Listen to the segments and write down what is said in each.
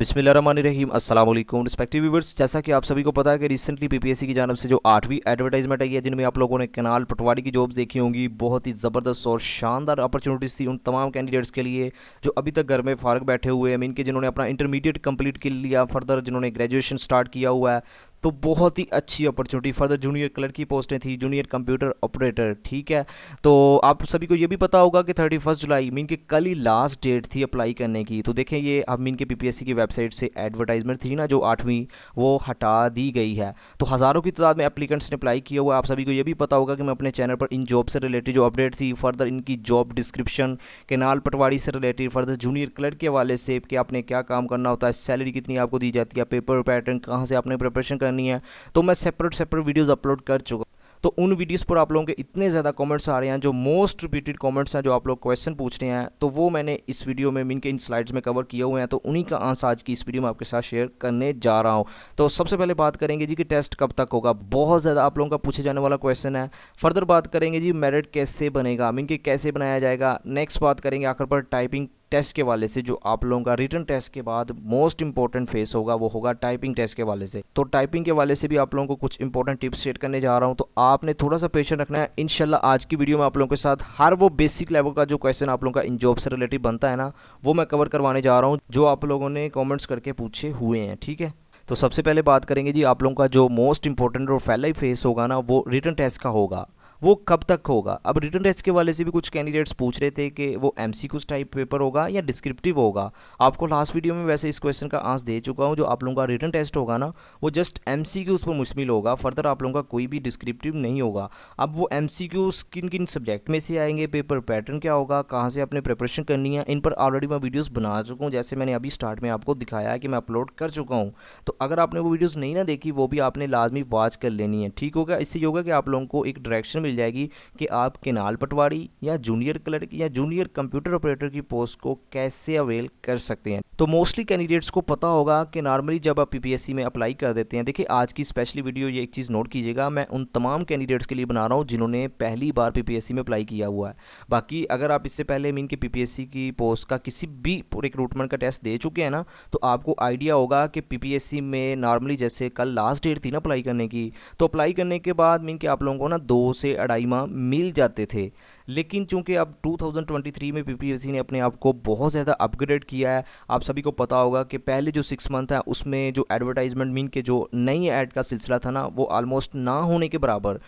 बिस्मिल्लाहिर्रहमानिर्रहीम अस्सलाम वालेकुम रिस्पेक्टिव व्यूअर्स। जैसा कि आप सभी को पता है कि रिसेंटली पीपीएससी की जानब से जो 8वीं एडवर्टाइजमेंट आई है, जिनमें आप लोगों ने कनाल पटवारी की जॉब्स देखी होंगी, बहुत ही ज़बरदस्त और शानदार अपॉर्चुनिटीज़ थी उन तमाम कैंडिडेट्स के लिए जो अभी तक घर में फ़ारग बैठे हुए हैं। मीन के जिन्होंने अपना इंटरमीडिएट कंप्लीट कर लिया, फर्दर जिन्होंने ग्रेजुएशन स्टार्ट किया हुआ है, तो बहुत ही अच्छी अपॉर्चुनिटी। फर्दर जूनियर क्लर्क की पोस्टें थी, जूनियर कंप्यूटर ऑपरेटर, ठीक है। तो आप सभी को ये भी पता होगा कि 31 जुलाई मीन के कल ही लास्ट डेट थी अप्लाई करने की। तो देखें, ये अब मीन के पीपीएससी की वेबसाइट से एडवर्टाइजमेंट थी ना जो 8वीं, वो हटा दी गई है। तो हज़ारों की तादाद में एप्लीकेंट्स ने अप्लाई किया हुआ है। आप सभी को ये भी पता होगा कि मैं अपने चैनल पर इन जॉब से रिलेटेड जो अपडेट थी, फर्दर इनकी जॉब डिस्क्रिप्शन, केनाल पटवारी से रिलेटेड, फर्दर जूनियर क्लर्क के हवाले से कि आपने क्या काम करना होता है, सैलरी कितनी आपको दी जाती है, पेपर पैटर्न कहाँ से आपने प्रिपरेशन करनी है, तो मैं सेपरेट वीडियोस अपलोड कर चुका। तो उन वीडियोस पर आप लोगों के इतने ज़्यादा कमेंट्स आ रहे हैं, जो मोस्ट रिपीटेड कमेंट्स हैं, जो आप लोग क्वेश्चन पूछ रहे हैं, तो वो मैंने इस वीडियो में मीन के इन स्लाइड्स में कवर किए हुए हैं। तो उन्हीं का आंसर आज की इस वीडियो में आपके साथ शेयर करने जा रहा हूं। तो सबसे पहले बात करेंगे जी कि टेस्ट कब तक होगा, बहुत ज़्यादा आप लोगों का पूछे जाने वाला क्वेश्चन है। फर्दर बात करेंगे जी मेरिट कैसे बनेगा, मीन के कैसे बनाया जाएगा। नेक्स्ट बात करेंगे आखिर पर टाइपिंग टेस्ट के वाले से, जो आप लोगों का रिटन टेस्ट के बाद मोस्ट इंपॉर्टेंट फेस होगा, वो होगा टाइपिंग टेस्ट के वाले से। तो टाइपिंग के वाले से भी आप लोगों को कुछ इंपॉर्टेंट टिप्स शेयर करने जा रहा हूं, तो आपने थोड़ा सा पेशेंस रखना है। इंशाल्लाह आज की वीडियो में आप लोगों के साथ हर वो बेसिक लेवल का जो क्वेश्चन आप लोगों का इन जॉब से रिलेटेड बनता है ना, वो मैं कवर करवाने जा रहा हूँ, जो आप लोगों ने कॉमेंट्स करके पूछे हुए हैं, ठीक है। तो सबसे पहले बात करेंगे जी आप लोगों का जो मोस्ट इंपॉर्टेंट और पहला ही फेस होगा ना, वो रिटन टेस्ट का होगा। वो कब तक होगा? अब रिटन टेस्ट के वाले से भी कुछ कैंडिडेट्स पूछ रहे थे कि वो एमसीक्यूज टाइप पेपर होगा या डिस्क्रिप्टिव होगा। आपको लास्ट वीडियो में वैसे इस क्वेश्चन का आंसर दे चुका हूँ। जो आप लोगों का रिटन टेस्ट होगा ना, वो जस्ट एमसीक्यूज पर मुश्तमिल होगा, फर्दर आप लोगों का कोई भी डिस्क्रिप्टिव नहीं होगा। अब वो एमसीक्यूज किन किन सब्जेक्ट में से आएंगे, पेपर पैटर्न क्या होगा, कहाँ से आपने प्रिपरेशन करनी है, इन पर ऑलरेडी मैं वीडियोज़ बना चुका हूँ, जैसे मैंने अभी स्टार्ट में आपको दिखाया है कि मैं अपलोड कर चुका हूँ। तो अगर आपने वो वीडियोज़ नहीं ना देखी, वो भी आपने लाजमी वॉच कर लेनी है, ठीक होगा। इससे ये होगा कि आप लोगों को एक डायरेक्शन मिल जाएगी कि आप केनाल पटवारी या जूनियर क्लर्क या जूनियर कंप्यूटर ऑपरेटर की पोस्ट को कैसे अवेल कर सकते हैं। तो मोस्टली कैंडिडेट्स को पता होगा कि नॉर्मली जब आप पीपीएससी में अप्लाई कर देते हैं, देखिए आज की स्पेशली वीडियो ये एक चीज़ नोट कीजिएगा, मैं उन तमाम कैंडिडेट्स के लिए बना रहा हूँ जिन्होंने पहली बार पीपीएससी में अप्लाई किया हुआ है। बाकी अगर आप इससे पहले मीन के पीपीएससी की पोस्ट का किसी भी रिक्रूटमेंट का टेस्ट दे चुके हैं ना, तो आपको आइडिया होगा कि पीपीएससी में नॉर्मली जैसे कल लास्ट डेट थी ना अप्लाई करने की, तो अप्लाई करने के बाद मीन के आप लोगों को ना 2 से 2.5 माह मिल जाते थे। लेकिन चूंकि अब 2023 में पीपीएससी ने अपने आप को बहुत ज़्यादा अपग्रेड किया है। आप सभी को पता होगा कि पहले जो 6 मंथ है उसमें जो एडवर्टाइजमेंट मीन के जो नई ऐड का सिलसिला था ना, वो ऑलमोस्ट ना होने के बराबर।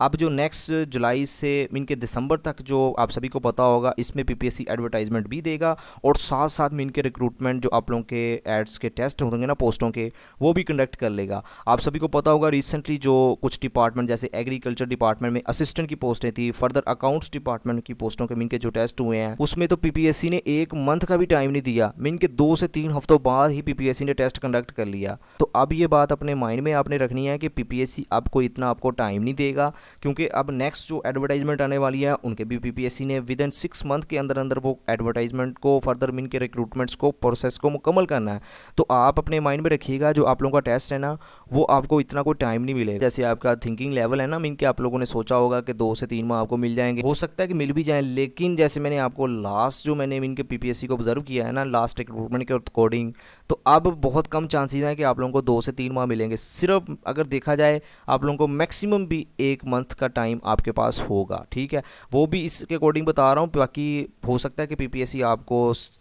अब जो नेक्स्ट जुलाई से मीन के दिसंबर तक जो आप सभी को पता होगा, इसमें पीपीएससी एडवर्टाइजमेंट भी देगा और साथ साथ मीन के रिक्रूटमेंट जो आप लोगों के एड्स के टेस्ट होंगे ना पोस्टों के, वो भी कंडक्ट कर लेगा। आप सभी को पता होगा रिसेंटली जो कुछ डिपार्टमेंट जैसे एग्रीकल्चर डिपार्टमेंट में असिस्टेंट की पोस्टें थी, फर्दर अकाउंट्स डिपार्टमेंट की पोस्टों के मीन के जो टेस्ट हुए हैं, उसमें तो पीपीएससी ने 1 मंथ का भी टाइम नहीं दिया, मीन के 2 से 3 हफ्तों बाद ही पीपीएससी ने टेस्ट कंडक्ट कर लिया। तो अब ये बात अपने माइंड में आपने रखनी है कि पीपीएससी अब कोई इतना आपको टाइम नहीं देगा, क्योंकि अब नेक्स्ट जो एडवर्टाइजमेंट आने वाली है उनके भी पीपीएससी ने विद इन 6 मंथ के अंदर अंदर वो एडवर्टाइजमेंट को, फर्दर मीन के रिक्रूटमेंट्स को, प्रोसेस को मुकम्मल करना है। तो आप अपने माइंड में रखिएगा जो आप लोगों का टेस्ट है ना, वो आपको इतना कोई टाइम नहीं मिलेगा। जैसे आपका थिंकिंग लेवल है ना मीन के, आप लोगों ने सोचा होगा कि 2 से 3 माह आपको मिल जाएंगे, हो सकता है कि मिल भी जाए, लेकिन जैसे मैंने आपको लास्ट जो मैंने मीन के पीपीएससी को ऑब्जर्व किया है ना लास्ट रिक्रूटमेंट के अकॉर्डिंग, तो अब बहुत कम चांसेस हैं कि आप लोगों को 2 से 3 माह मिलेंगे। सिर्फ अगर देखा जाए आप लोगों को मैक्सिमम भी 1 मंथ का टाइम आपके पास होगा, ठीक है। वो भी इसके अकॉर्डिंग बता रहा हूँ, बाकी हो सकता है कि पीपीएससी आपको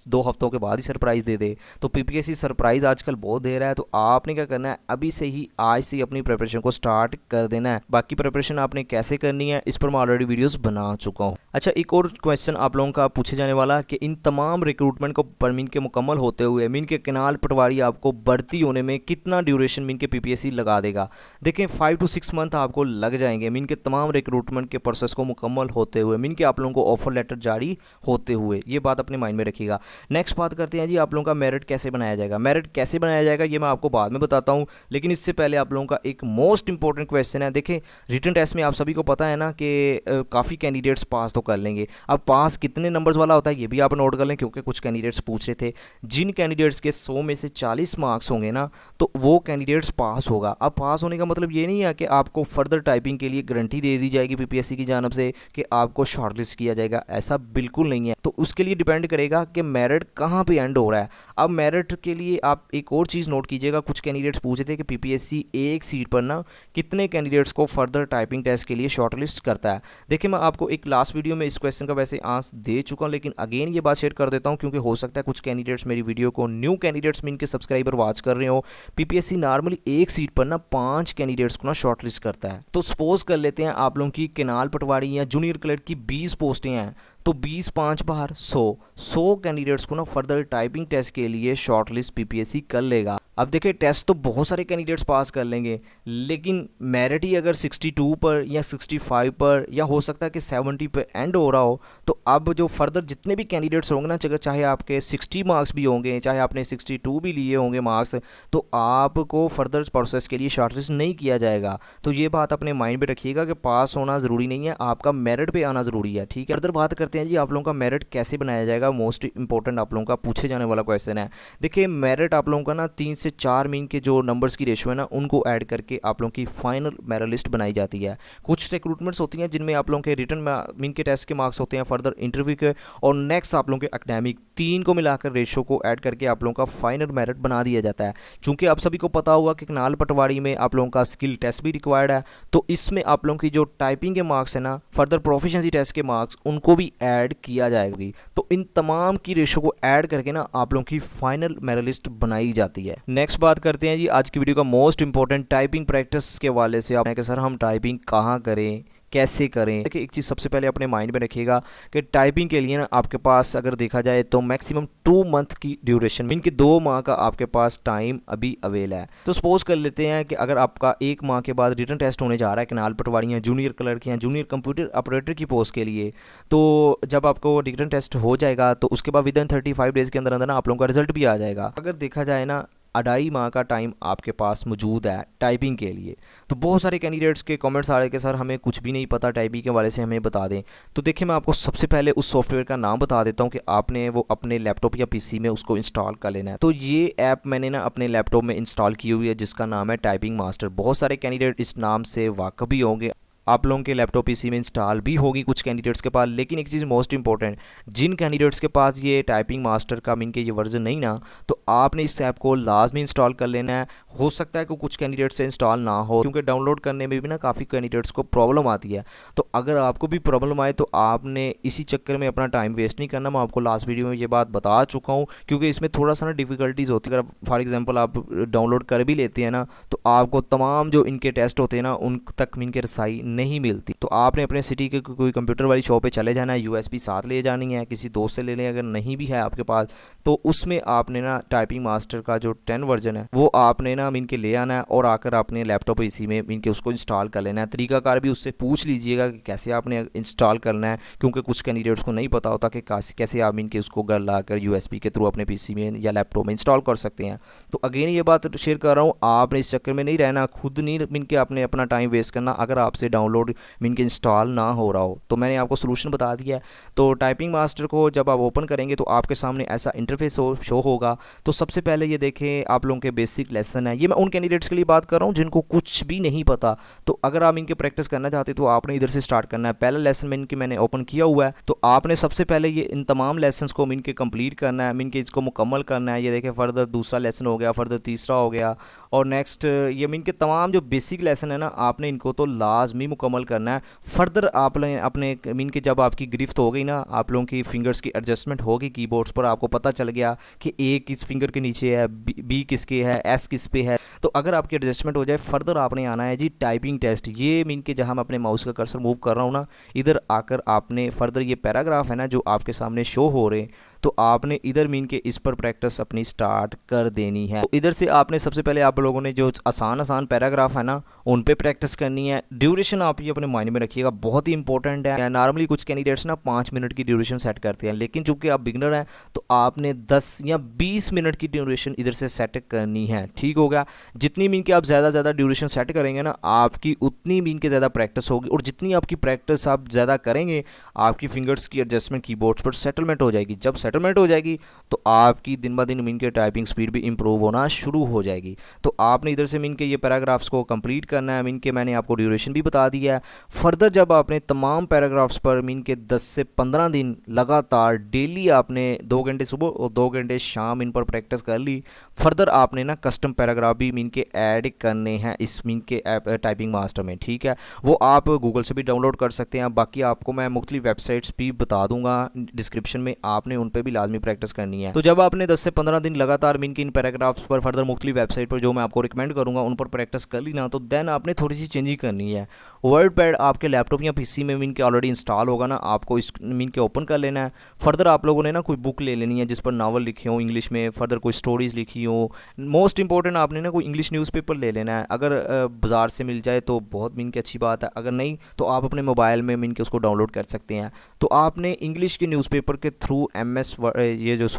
2 हफ्तों के बाद ही सरप्राइज़ दे दे। तो पीपीएससी सरप्राइज़ आजकल बहुत दे रहा है, तो आपने क्या करना है, अभी से ही आज से ही अपनी प्रिपरेशन को स्टार्ट कर देना है। बाकी प्रिपरेशन आपने कैसे करनी है इस पर मैं ऑलरेडी वीडियोस बना चुका हूँ। अच्छा, एक और क्वेश्चन आप लोगों का पूछे जाने वाला कि इन तमाम रिक्रूटमेंट को पर मीन के मुकम्मल होते हुए मीन के केनाल पटवारी आपको भर्ती होने में कितना ड्यूरेशन मीन के पीपीएससी लगा देगा। देखें 5 to 6 मंथ आपको लग जाएंगे मीन के तमाम रिक्रूटमेंट के प्रोसेस को मुकम्मल होते हुए, मीन के आप लोगों को ऑफर लेटर जारी होते हुए। ये बात अपने माइंड में रखिएगा। नेक्स्ट बात करते हैं जी आप लोगों का मेरिट कैसे बनाया जाएगा। मेरिट कैसे बनाया जाएगा ये मैं आपको बाद में बताता हूँ, लेकिन इससे पहले आप लोगों का एक मोस्ट इंपॉर्टेंट क्वेश्चन है। देखें रिटन टेस्ट में आप सभी को पता है ना कि काफ़ी कैंडिडेट्स पास तो कर लेंगे। अब पास कितने नंबर्स वाला होता है ये भी आप नोट कर लें, क्योंकि कुछ कैंडिडेट्स पूछ रहे थे। जिन कैंडिडेट्स के 100 में से 40 मार्क्स होंगे ना तो वो कैंडिडेट्स पास होगा। अब पास होने का मतलब ये नहीं है कि आपको फर्दर टाइपिंग के लिए गारंटी दे दी जाएगी पीपीएससी की जानब से कि आपको शॉर्टलिस्ट किया जाएगा, ऐसा बिल्कुल नहीं है। तो उसके लिए डिपेंड करेगा कि मेरिट कहाँ पे एंड हो रहा है। अब मेरिट के लिए आप एक और चीज़ नोट कीजिएगा, कुछ कैंडिडेट्स पूछे थे कि पीपीएससी एक सीट पर ना कितने कैंडिडेट्स को फर्दर टाइपिंग टेस्ट के लिए शॉर्टलिस्ट करता है। देखिए मैं आपको एक लास्ट वीडियो में इस क्वेश्चन का वैसे आंसर दे चुका हूँ, लेकिन अगेन ये बात शेयर कर देता हूँ क्योंकि हो सकता है कुछ कैंडिडेट्स मेरी वीडियो को न्यू कैंडिडेट्स में इनके सब्सक्राइबर वॉच कर रहे हो। पीपीएससी नॉर्मली एक सीट पर ना 5 कैंडिडेट्स को ना शॉर्टलिस्ट करता है। तो सपोज कर लेते हैं आप लोगों की केनाल पटवारी या जूनियर क्लर्क की 20 पोस्टें हैं, तो 20 5 बार 100 कैंडिडेट्स को ना फर्दर टाइपिंग टेस्ट के लिए शॉर्टलिस्ट पीपीएससी कर लेगा। अब देखिए टेस्ट तो बहुत सारे कैंडिडेट्स पास कर लेंगे, लेकिन मेरिट ही अगर 62 पर या 65 पर या हो सकता है कि 70 पर एंड हो रहा हो, तो अब जो फर्दर जितने भी कैंडिडेट्स होंगे ना, चाहे आपके 60 मार्क्स भी होंगे, चाहे आपने 62 भी लिए होंगे मार्क्स, तो आपको फर्दर प्रोसेस के लिए शॉर्टलिस्ट नहीं किया जाएगा। तो ये बात अपने माइंड में रखिएगा कि पास होना ज़रूरी नहीं है, आपका मेरिट पे आना ज़रूरी है। ठीक है, फर्दर बात करते हैं जी आप लोगों का मेरिट कैसे बनाया जाएगा। मोस्ट इंपॉर्टेंट आप लोगों का पूछे जाने वाला क्वेश्चन है। देखिए मेरिट आप लोगों का ना 3 से 4 मीन के जो नंबर्स की रेशियो है ना, उनको ऐड करके आप लोगों की फाइनल मेरिट लिस्ट बनाई जाती है। कुछ रिक्रूटमेंट्स होती हैं जिनमें आप लोगों के रिटन मीन के टेस्ट के मार्क्स होते हैं, फर्दर इंटरव्यू के और नेक्स्ट आप लोगों के एकेडमिक, 3 को मिलाकर रेशियो को ऐड करके आप लोगों का फाइनल मेरिट बना दिया जाता है। चूंकि आप सभी को पता होगा कि केनाल पटवारी में आप लोगों का स्किल टेस्ट भी रिक्वायर्ड है, तो इसमें आप लोगों की जो टाइपिंग के मार्क्स है ना, फर्दर प्रोफिशिएंसी टेस्ट के मार्क्स, उनको भी ऐड किया जाएगा। तो इन तमाम की रेशियो को ऐड करके ना आप लोगों की फाइनल मेरिट लिस्ट बनाई जाती है। नेक्स्ट बात करते हैं जी आज की वीडियो का मोस्ट इंपॉर्टेंट टाइपिंग प्रैक्टिस के हवाले से। आप सर हम टाइपिंग कहाँ करें, कैसे करें। देखिए एक चीज़ सबसे पहले अपने माइंड में रखिएगा कि टाइपिंग के लिए ना आपके पास अगर देखा जाए तो मैक्सिमम 2 मंथ की ड्यूरेशन मीन कि 2 माह का आपके पास टाइम अभी अवेल है। तो सपोज कर लेते हैं कि अगर आपका 1 माह के बाद रिटन टेस्ट होने जा रहा है केनाल पटवारी या जूनियर क्लर्क या जूनियर कंप्यूटर ऑपरेटर की पोस्ट के लिए, तो जब आपको रिटन टेस्ट हो जाएगा तो उसके बाद विदिन 35 डेज़ के अंदर अंदर ना आप लोगों का रिजल्ट भी आ जाएगा। अगर देखा जाए ना 2.5 माह का टाइम आपके पास मौजूद है टाइपिंग के लिए। तो बहुत सारे कैंडिडेट्स के कमेंट्स आ रहे कि सर हमें कुछ भी नहीं पता टाइपिंग के वाले से, हमें बता दें। तो देखिए मैं आपको सबसे पहले उस सॉफ्टवेयर का नाम बता देता हूं कि आपने वो अपने लैपटॉप या पीसी में उसको इंस्टॉल कर लेना है। तो ये ऐप मैंने ना अपने लैपटॉप में इंस्टॉल की हुई है जिसका नाम है टाइपिंग मास्टर। बहुत सारे कैंडिडेट इस नाम से वाकिफ भी होंगे, आप लोगों के लैपटॉप पीसी में इंस्टॉल भी होगी कुछ कैंडिडेट्स के पास। लेकिन एक चीज़ मोस्ट इंपॉर्टेंट, जिन कैंडिडेट्स के पास ये टाइपिंग मास्टर का मीन के ये वर्जन नहीं ना, तो आपने इस ऐप को लाजमी इंस्टॉल कर लेना है। हो सकता है कि कुछ कैंडिडेट से इंस्टॉल ना हो, क्योंकि डाउनलोड करने में भी ना काफ़ी कैंडिडेट्स को प्रॉब्लम आती है। तो अगर आपको भी प्रॉब्लम आए तो आपने इसी चक्कर में अपना टाइम वेस्ट नहीं करना। मैं आपको लास्ट वीडियो में ये बात बता चुका हूँ, क्योंकि इसमें थोड़ा सा ना डिफ़िकल्टीज़ होती है। अगर फॉर एग्जाम्पल आप डाउनलोड कर भी लेते हैं ना, तो आपको तमाम जो इनके टेस्ट होते हैं ना उन तक मीन के रसाई नहीं मिलती। तो आपने अपने सिटी के कोई कंप्यूटर वाली शॉप पे चले जाना है, यूएसबी साथ ले जानी है, किसी दोस्त से ले लें, अगर नहीं भी है आपके पास तो उसमें आपने ना टाइपिंग मास्टर का जो 10 वर्जन है वो आपने ना मीन के ले आना है और आकर अपने लैपटॉप इसी में मीन के उसको इंस्टॉल कर लेना है। तरीकाकार भी उससे पूछ लीजिएगा कि कैसे आपने इंस्टॉल करना है, क्योंकि कुछ कैंडिडेट्स को नहीं पता होता कि कैसे आप मीन के उसको घर लाकर यूएसबी के थ्रू अपने पीसी में या लैपटॉप में इंस्टॉल कर सकते हैं। तो अगेन ये बात शेयर कर रहा हूँ, आपने इस चक्कर में नहीं रहना, खुद नहीं मीन के आपने अपना टाइम वेस्ट करना अगर आपसे डाउनलोड मीन के इंस्टॉल ना हो रहा हो। तो मैंने आपको सोल्यूशन बता दिया है। तो टाइपिंग मास्टर को जब आप ओपन करेंगे तो आपके सामने ऐसा इंटरफेस शो होगा। तो सबसे पहले ये देखें आप लोगों के बेसिक लेसन है। ये मैं उन कैंडिडेट्स के लिए बात कर रहा हूँ जिनको कुछ भी नहीं पता। तो अगर आप इनके प्रैक्टिस करना चाहते तो आपने इधर से स्टार्ट करना है। पहला लेसन में इनके मैंने ओपन किया हुआ है, तो आपने सबसे पहले ये इन तमाम लेसन को इनके कंप्लीट करना है, इनके इसको मुकम्मल करना है। ये देखें फर्दर दूसरा लेसन हो गया, फर्दर तीसरा हो गया, और नेक्स्ट ये इनके तमाम जो बेसिक लेसन है ना आपने इनको तो लाजमी मुकम्मल करना है। फर्दर आपने अपने मीन के जब आपकी गिरफ्त हो गई ना, आप लोगों की फिंगर्स की एडजस्टमेंट होगी कीबोर्ड्स पर, आपको पता चल गया कि ए किस फिंगर के नीचे है, बी किसके है, एस किस पे है, तो अगर आपकी एडजस्टमेंट हो जाए फर्दर आपने आना है जी टाइपिंग टेस्ट। ये मीन के जहाँ मैं अपने माउस का कर्सर मूव कर रहा हूँ ना, इधर आकर आपने फर्दर ये पैराग्राफ है ना जो आपके सामने शो हो रहे हैं, तो आपने इधर मीन के इस पर प्रैक्टिस अपनी स्टार्ट कर देनी है। तो इधर से आपने सबसे पहले आप लोगों ने जो आसान पैराग्राफ है ना उन पे प्रैक्टिस करनी है। ड्यूरेशन आप ये अपने माइंड में रखिएगा, बहुत ही इंपॉर्टेंट है। नॉर्मली कुछ कैंडिडेट्स ना 5 मिनट की ड्यूरेशन सेट करते हैं, लेकिन चूंकि आप बिगनर हैं तो आपने 10 या 20 मिनट की ड्यूरेशन इधर से सेट करनी है। ठीक होगा, जितनी मीन के आप ज़्यादा ड्यूरेशन सेट करेंगे ना आपकी उतनी मीन के ज़्यादा प्रैक्टिस होगी, और जितनी आपकी प्रैक्टिस आप ज़्यादा करेंगे आपकी फिंगर्स की एडजस्टमेंट कीबोर्ड्स पर सेटलमेंट हो जाएगी। जब सेटलमेंट हो जाएगी तो आपकी दिन ब दिन मीन के टाइपिंग स्पीड भी इंप्रूव होना शुरू हो जाएगी। तो आपने इधर से मीन के ये पैराग्राफ्स को कंप्लीट करना है। मीन के मैंने आपको ड्यूरेशन भी बता दिया है। फर्दर जब आपने तमाम पैराग्राफ्स पर मीन के 10 से 15 दिन लगातार डेली आपने 2 घंटे सुबह और 2 घंटे शाम इन पर प्रैक्टिस कर ली, फर्दर आपने ना कस्टम पैराग्राफ भी मीन के ऐड करने हैं इस मीन के ऐप टाइपिंग मास्टर में, ठीक है। वो आप गूगल से भी डाउनलोड कर सकते हैं। बाकी आपको मैं मुख्तलिफ वेबसाइट्स भी बता दूंगा डिस्क्रिप्शन में, आपने उन पर भी लाजमी प्रैक्टिस करनी है। तो जब आपने 10 से 15 दिन लगातार मीन के इन पैराग्राफ्स पर फर्दर मुख्तलिफ वेबसाइट पर जो मैं आपको रिकमेंड करूँगा उन पर प्रैक्टिस कर ली ना, तो देन आपने थोड़ी सी चेंजिंग करनी है। वर्ड पैड आपके लैपटॉप या पीसी में मीन के ऑलरेडी इंस्टॉल होगा ना, आपको इस मीन के ओपन कर लेना है। फर्दर आप लोगों ने ना कोई बुक ले लेनी है जिस पर नावल लिखे हो इंग्लिश में, फर्दर कोई स्टोरीज लिखी हो। मोस्ट इंपॉर्टेंट आपने ना कोई इंग्लिश न्यूज़पेपर ले लेना है। अगर बाज़ार से मिल जाए तो बहुत मीन की अच्छी बात है, अगर नहीं तो आप अपने मोबाइल में मीन के उसको डाउनलोड कर सकते हैं। तो आपने इंग्लिश के न्यूज़पेपर के थ्रू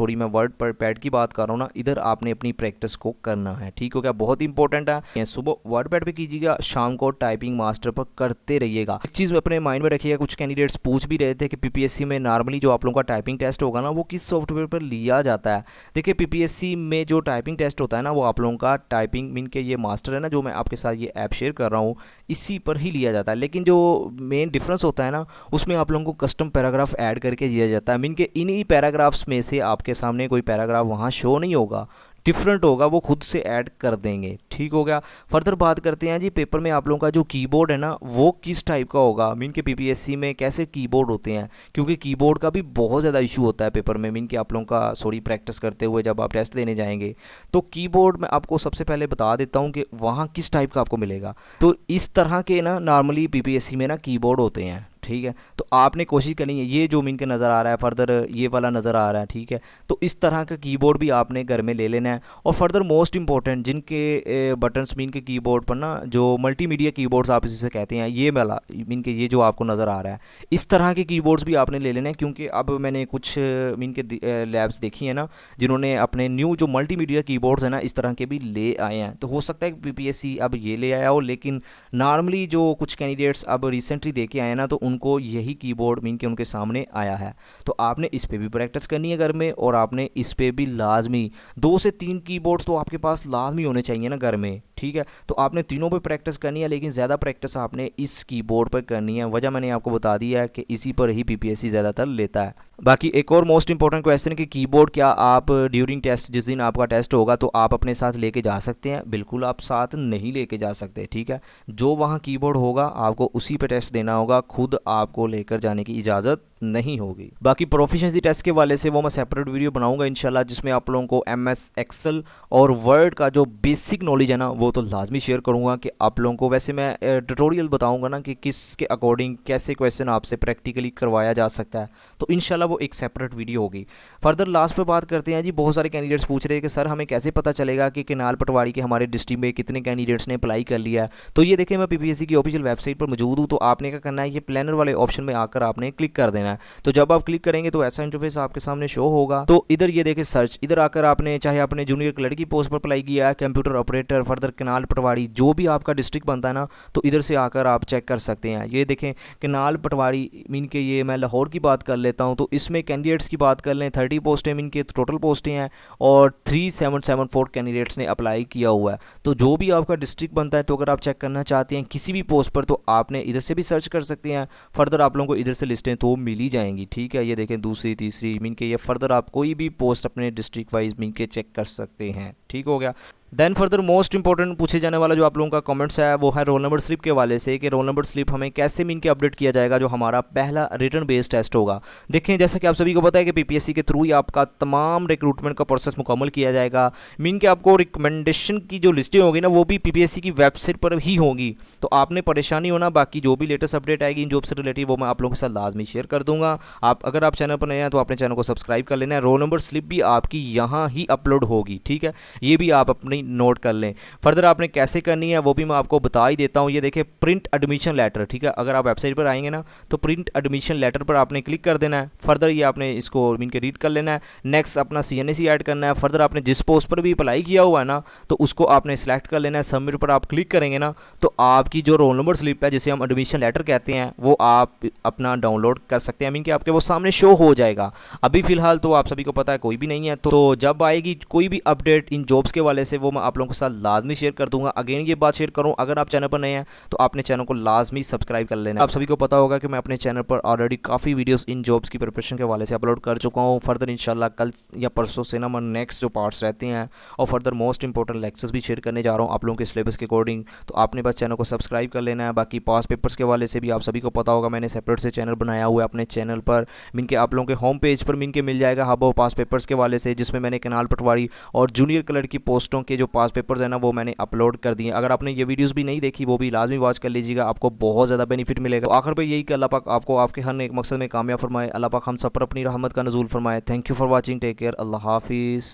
मैं वर्ड पैड की बात कर रहा हूँ ना, इधर आपने अपनी प्रैक्टिस को करना है, ठीक हो गया। बहुत इंपॉर्टेंट है। सुबह वर्ड पैड पे कीजिएगा, शाम को टाइपिंग मास्टर पर करते रहिएगा। एक चीज़ अपने माइंड में रखिएगा, कुछ कैंडिडेट्स पूछ भी रहे थे कि पीपीएससी में नॉर्मली जो आप लोगों का टाइपिंग टेस्ट होगा ना वो किस सॉफ्टवेयर पर लिया जाता है। देखिए पीपीएससी में जो टाइपिंग टेस्ट होता है ना वो आप लोगों का टाइपिंग मीन के ये मास्टर है ना जो मैं आपके साथ ये ऐप शेयर कर रहा हूँ इसी पर ही लिया जाता है। लेकिन जो मेन डिफरेंस होता है ना उसमें आप लोगों को कस्टम पैराग्राफ ऐड करके दिया जाता है। मीन के इन्हीं पैराग्राफ्स में से आपके सामने कोई पैराग्राफ वहाँ शो नहीं होगा, डिफरेंट होगा, वो खुद से ऐड कर देंगे, ठीक हो गया। फर्दर बात करते हैं जी पेपर में आप लोगों का जो कीबोर्ड है ना वो किस टाइप का होगा। मीन के पीपीएससी में कैसे कीबोर्ड होते हैं, क्योंकि कीबोर्ड का भी बहुत ज़्यादा इशू होता है पेपर में। मीन के आप लोगों का प्रैक्टिस करते हुए जब आप टेस्ट देने जाएंगे तो कीबोर्ड में आपको सबसे पहले बता देता हूँ कि वहाँ किस टाइप का आपको मिलेगा। तो इस तरह के ना नॉर्मली पीपीएससी में ना कीबोर्ड होते हैं, ठीक है। तो आपने कोशिश करनी है ये जो मीन के नज़र आ रहा है, फर्दर ये वाला नज़र आ रहा है, ठीक है। तो इस तरह का कीबोर्ड भी आपने घर में ले लेना है। और फर्दर मोस्ट इंपॉर्टेंट जिनके बटन्स मीन के कीबोर्ड पर ना जो मल्टीमीडिया कीबोर्ड्स आप इसे कहते हैं, ये वाला मीन के ये जो आपको नज़र आ रहा है इस तरह के कीबोर्ड्स भी आपने ले लेना है। क्योंकि अब मैंने कुछ मीन के लैब्स देखी हैं ना जिन्होंने अपने न्यू जो मल्टीमीडिया कीबोर्ड्स हैं ना इस तरह के भी ले आए हैं। तो हो सकता है कि पीपीएससी अब ये ले आया हो, लेकिन नॉर्मली जो कुछ कैंडिडेट्स अब रिसेंटली दे के आए हैं ना तो उनको यही कीबोर्ड मीन के उनके सामने आया है। तो आपने इस पे भी प्रैक्टिस करनी है घर में, और आपने इस पे भी लाजमी 2 से 3 कीबोर्ड्स तो आपके पास लाजमी होने चाहिए ना घर में, ठीक है। तो आपने तीनों पे प्रैक्टिस करनी है, लेकिन ज़्यादा प्रैक्टिस आपने इस कीबोर्ड पर करनी है। वजह मैंने आपको बता दिया है कि इसी पर ही पीपीएससी ज़्यादातर लेता है। बाकी एक और मोस्ट इंपॉर्टेंट क्वेश्चन कि कीबोर्ड क्या आप ड्यूरिंग टेस्ट जिस दिन आपका टेस्ट होगा तो आप अपने साथ लेके जा सकते हैं? बिल्कुल आप साथ नहीं लेके जा सकते, ठीक है। जो वहाँ कीबोर्ड होगा आपको उसी पे टेस्ट देना होगा, खुद आपको लेकर जाने की इजाज़त नहीं होगी। बाकी प्रोफिशिएंसी टेस्ट के वाले से वो मैं सेपरेट वीडियो बनाऊंगा इंशाल्लाह, जिसमें आप लोगों को एमएस एक्सेल और वर्ड का जो बेसिक नॉलेज है ना वो तो लाजमी शेयर करूंगा कि आप लोगों को। वैसे मैं ट्यूटोरियल बताऊंगा ना कि किसके अकॉर्डिंग कैसे क्वेश्चन आपसे प्रैक्टिकली करवाया जा सकता है, तो इंशाल्लाह वो एक सेपरेट वीडियो होगी। फर्दर लास्ट पे बात करते हैं जी, बहुत सारे कैंडिडेट्स पूछ रहे हैं कि सर हमें कैसे पता चलेगा कि केनाल पटवारी के हमारे डिस्ट्रिक्ट में कितने कैंडिडेट्स ने अप्लाई कर लिया है। तो ये देखिए मैं पीपीएससी की ऑफिशियल वेबसाइट पर मौजूद हूँ। तो आपने क्या करना है, ये प्लानर वाले ऑप्शन में आकर आपने क्लिक कर देना है। तो जब आप क्लिक करेंगे तो ऐसा इंटरफेस आपके सामने शो होगा। तो इधर ये देखें सर्च, इधर आकर आपने चाहे आपने जूनियर क्लर्क की पोस्ट पर अप्लाई किया है, कंप्यूटर ऑपरेटर, फर्दर केनाल पटवारी, जो भी आपका डिस्ट्रिक्ट बनता है ना तो इधर से आकर आप चेक कर सकते हैं। ये देखें केनाल पटवारी मीन के ये मैं लाहौर की बात कर लेता हूँ। तो इसमें कैंडिडेट्स की बात कर लें 30 पोस्टें मीन के टोटल पोस्टें हैं और 3774 कैंडिडेट्स ने अप्लाई किया हुआ है। तो जो भी आपका डिस्ट्रिक्ट बनता है तो अगर आप चेक करना चाहते हैं किसी भी पोस्ट पर तो आपने इधर से भी सर्च कर सकते हैं। फर्दर आप लोगों को इधर से लिस्टें तो मिल ही जाएंगी, ठीक है। ये देखें दूसरी तीसरी मीन के ये फर्दर आप कोई भी पोस्ट अपने डिस्ट्रिक्ट वाइज मीन के चेक कर सकते हैं, ठीक हो गया। देन फर्दर मोस्ट इंपॉर्टेंट पूछे जाने वाला जो आप लोगों का कमेंट्स है वो है रोल नंबर स्लिप के वाले से, कि रोल नंबर स्लिप हमें कैसे मीन के अपडेट किया जाएगा जो हमारा पहला रिटर्न बेस्ड टेस्ट होगा। देखें जैसा कि आप सभी को पता है कि पीपीएससी के थ्रू ही आपका तमाम रिक्रूटमेंट का प्रोसेस मुकम्मल किया जाएगा। मीन के आपको रिकमेंडेशन की जो लिस्टें होगी ना वो भी पीपीएससी की वेबसाइट पर ही होगी। तो आपने परेशानी होना, बाकी जो भी लेटेस्ट अपडेट आएगी इन जॉब से रिलेटेड वो मैं आप लोगों के साथ लाजमी शेयर कर दूंगा। अगर आप चैनल पर नए हैं तो अपने चैनल को सब्सक्राइब कर लेना है। रोल नंबर स्लिप भी आपकी यहाँ ही अपलोड होगी, ठीक है। ये भी आप अपनी यानी नोट कर लें। फर्दर आपने कैसे करनी है वो भी मैं आपको बता ही देता हूँ। ये देखिए प्रिंट एडमिशन लेटर, ठीक है, अगर आप वेबसाइट पर आएंगे ना तो प्रिंट एडमिशन लेटर पर आपने क्लिक कर देना है। फर्दर ये आपने इसको मीन के रीड कर लेना है। नेक्स्ट अपना CNAC ऐड करना है। फर्दर आपने जिस पोस्ट पर भी अप्लाई किया हुआ है ना तो उसको आपने सेलेक्ट कर लेना है। सबमिट पर आप क्लिक करेंगे ना तो आपकी जो रोल नंबर स्लिप है जिसे हम एडमिशन लेटर कहते हैं वो आप अपना डाउनलोड कर सकते हैं। मीन कि आपके वो सामने शो हो जाएगा। अभी फ़िलहाल तो आप सभी को पता है कोई भी नहीं है, तो जब आएगी कोई भी अपडेट इन जॉब्स के वाले से वो मैं आप लोगों के साथ लाजमी शेयर कर दूंगा। अगेन ये बात शेयर करूँ, अगर आप चैनल पर नए हैं तो आपने चैनल को लाजमी सब्सक्राइब कर लेना। आप सभी को पता होगा कि मैं अपने चैनल पर ऑलरेडी काफ़ी वीडियोस इन जॉब्स की प्रिपरेशन के वाले से अपलोड कर चुका हूँ। फर्दर इंशाल्लाह कल या परसों से ना मैं नेक्स्ट जो पार्ट्स रहते हैं और फर्दर मोस्ट इंपॉर्टेंट लेक्चर्स भी शेयर करने जा रहा हूँ आप लोगों के सिलेबस के अकॉर्डिंग। तो आपने बस चैनल को सब्सक्राइब कर लेना है। बाकी पास पेपर्स के वाले से भी आप सभी को पता होगा मैंने सेपरेट से चैनल बनाया हुआ है अपने चैनल पर। मीन के आप लोगों के होम पेज पर मीन के मिल जाएगा हब और पास पेपर्स के वाले से, जिसमें मैंने कैनाल पटवारी और जूनियर कलर की पोस्टों के जो पास पेपर्स हैं ना वो मैंने अपलोड कर दिए। अगर आपने ये वीडियोस भी नहीं देखी वो भी लाजमी वॉच कर लीजिएगा, आपको बहुत ज़्यादा बेनिफिट मिलेगा। तो आखिर पर यही कि अल्लाह पाक आपको आपके हर एक मकसद में कामयाब फरमाए। अल्लाह पाक हम सब पर अपनी रहमत का नज़ूल फरमाए। Thank you for watching, take care, अल्लाह हाफिज़।